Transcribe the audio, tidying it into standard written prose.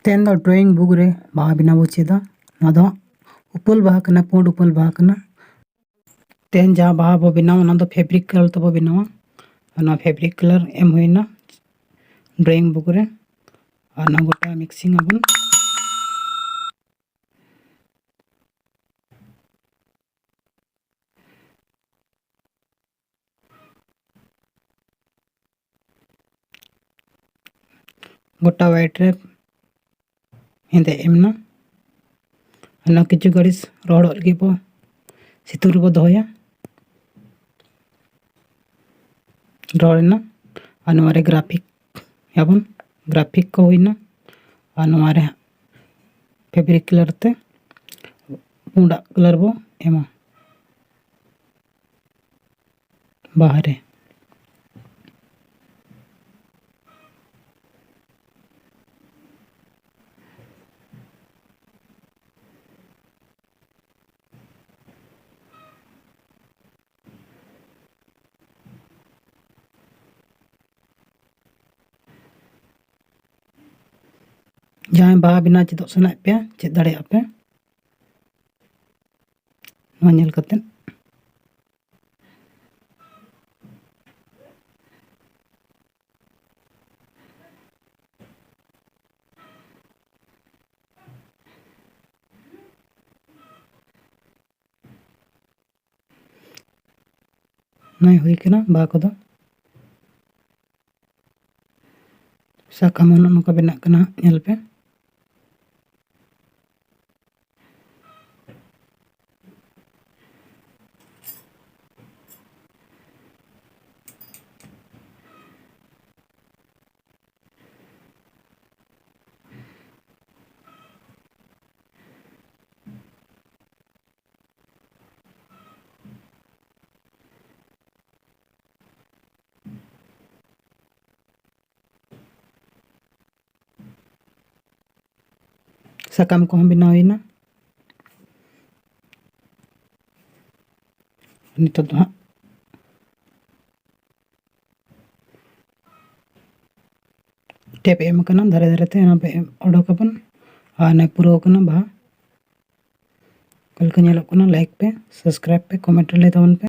तेन दो drawing book रे बाहा बिना बो चेदा ना दो उपल बाहा कना पुंड उपल बाहा कना तेन जहाँ बाहा बो बिनाव ना दो फैब्रिक कलर तो बो बिनावा ना फैब्रिक कलर एम होइना ड्राइंग बुक रे और ना गोटा मिक्सिंग आबन गोटा व्हाइट रे हेंदे एमना ना किछु घड़िस रोड लगी बो सितुर बो दोया रोडना अनवारे ग्राफिक याबन ग्राफिक को होइना अनवारे फैब्रिक कलर ते पुंडा कलर बो एमा बाहरे जहाँ बाहा बिना चेदो सना पे चेद दाड़े पे नोआ कते नय हुई कना बाहा को दो साकाम नोका बेना कना नेल पे साकाम को बिना होइना नितो दो टेप एम कना धरे धरे ते ना पे ओडोकबन आने पुरो कना बाहा कल का लाइक पे सब्सक्राइब पे कमेंट ले तवन पे।